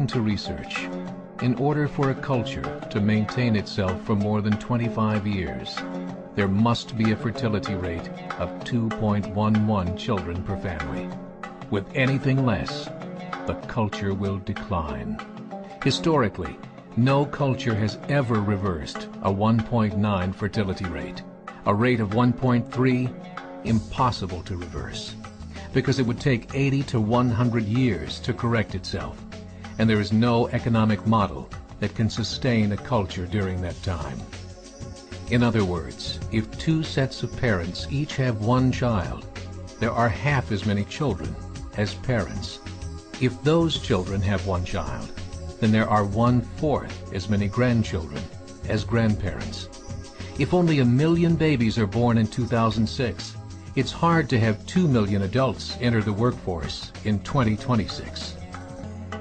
to research. In order for a culture to maintain itself for more than 25 years, there must be a fertility rate of 2.11 children per family. With anything less, the culture will decline. Historically, no culture has ever reversed a 1.9 fertility rate. A rate of 1.3, impossible to reverse, because it would take 80 to 100 years to correct itself, and there is no economic model that can sustain a culture during that time. In other words, if two sets of parents each have one child, there are half as many children as parents. If those children have one child, then there are 1/4 as many grandchildren as grandparents. If only 1 million babies are born in 2006, it's hard to have 2 million adults enter the workforce in 2026.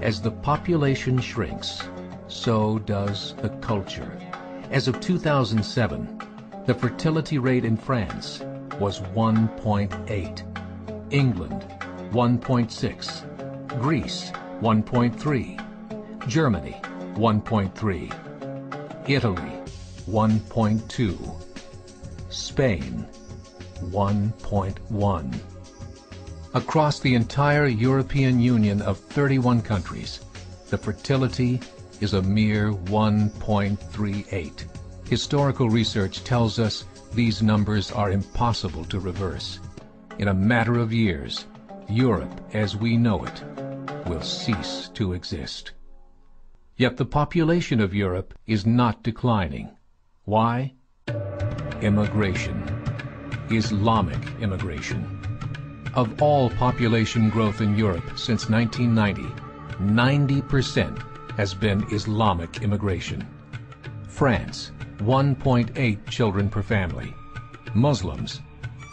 As the population shrinks, so does the culture. As of 2007, the fertility rate in France was 1.8, England 1.6, Greece 1.3, Germany 1.3, Italy 1.2, Spain 1.1. Across the entire European Union of 31 countries, the fertility is a mere 1.38. Historical research tells us these numbers are impossible to reverse. In a matter of years, Europe as we know it will cease to exist. Yet the population of Europe is not declining. Why? Immigration. Islamic immigration. Of all population growth in Europe since 1990, 90% has been Islamic immigration. France, 1.8 children per family. Muslims,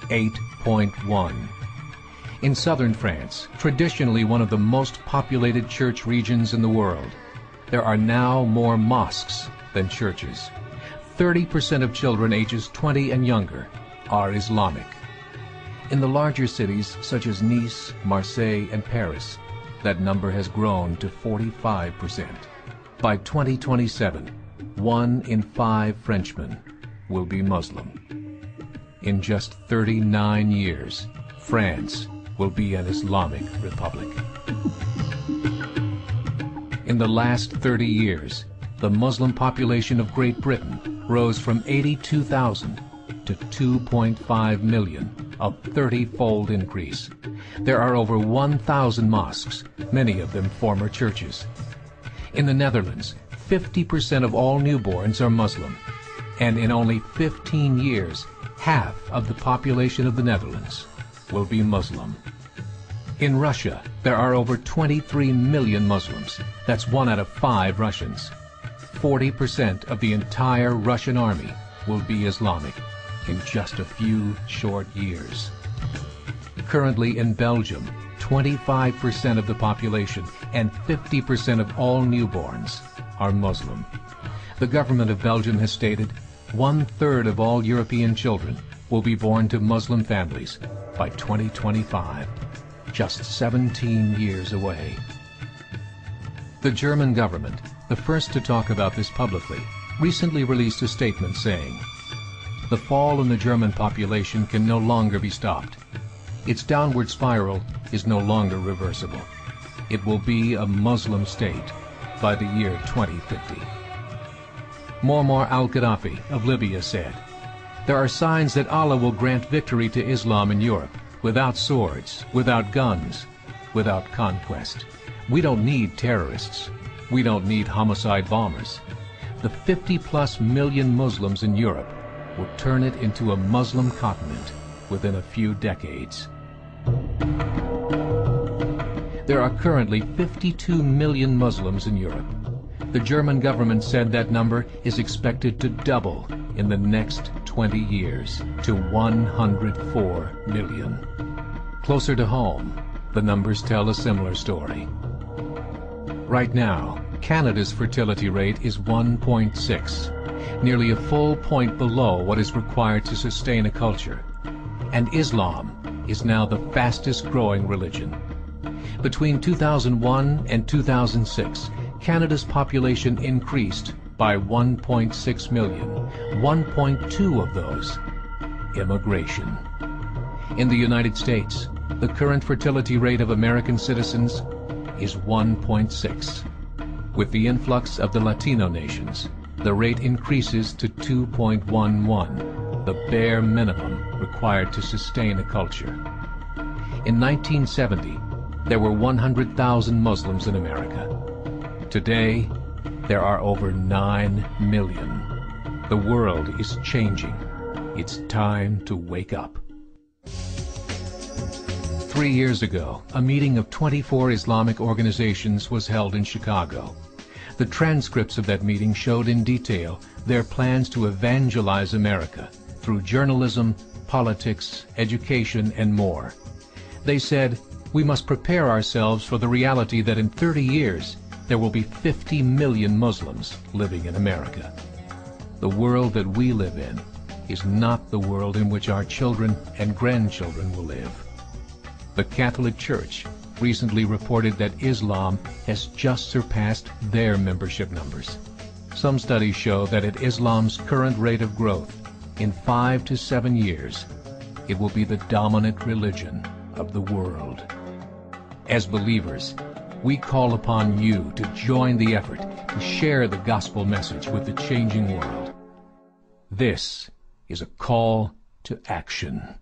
8.1. In southern France, traditionally one of the most populated church regions in the world, there are now more mosques than churches. 30% of children ages 20 and younger are Islamic. In the larger cities such as Nice, Marseille, and Paris, that number has grown to 45%. By 2027, 1 in 5 Frenchmen will be Muslim. In just 39 years, France will be an Islamic republic. In the last 30 years, the Muslim population of Great Britain rose from 82,000 to 2.5 million, a 30-fold increase. There are over 1,000 mosques, many of them former churches. In the Netherlands, 50% of all newborns are Muslim, and in only 15 years, half of the population of the Netherlands will be Muslim. In Russia, there are over 23 million Muslims. That's 1 out of 5 Russians. 40% of the entire Russian army will be Islamic in just a few short years. Currently in Belgium, 25% of the population and 50% of all newborns are Muslim. The government of Belgium has stated 1/3 of all European children will be born to Muslim families by 2025, just 17 years away. The German government, the first to talk about this publicly, recently released a statement saying, "The fall in the German population can no longer be stopped. Its downward spiral is no longer reversible. It will be a Muslim state by the year 2050. Muammar al-Gaddafi of Libya said, "There are signs that Allah will grant victory to Islam in Europe, without swords, without guns, without conquest. We don't need terrorists. We don't need homicide bombers. The 50+ million Muslims in Europe will turn it into a Muslim continent within a few decades." There are currently 52 million Muslims in Europe. The German government said that number is expected to double in the next 20 years to 104 million. Closer to home, the numbers tell a similar story. Right now, Canada's fertility rate is 1.6, nearly a full point below what is required to sustain a culture. And Islam is now the fastest growing religion. Between 2001 and 2006, Canada's population increased by 1.6 million, 1.2 of those immigration. In the United States, the current fertility rate of American citizens is 1.6. With the influx of the Latino nations, the rate increases to 2.11, the bare minimum required to sustain a culture. In 1970, there were 100,000 Muslims in America. Today, there are over 9 million. The world is changing. It's time to wake up. 3 years ago, a meeting of 24 Islamic organizations was held in Chicago. The transcripts of that meeting showed in detail their plans to evangelize America through journalism, politics, education, and more. They said, we must prepare ourselves for the reality that in 30 years, there will be 50 million Muslims living in America. The world that we live in is not the world in which our children and grandchildren will live. The Catholic Church recently reported that Islam has just surpassed their membership numbers. Some studies show that at Islam's current rate of growth, in 5 to 7 years, it will be the dominant religion of the world. As believers, we call upon you to join the effort to share the gospel message with the changing world. This is a call to action.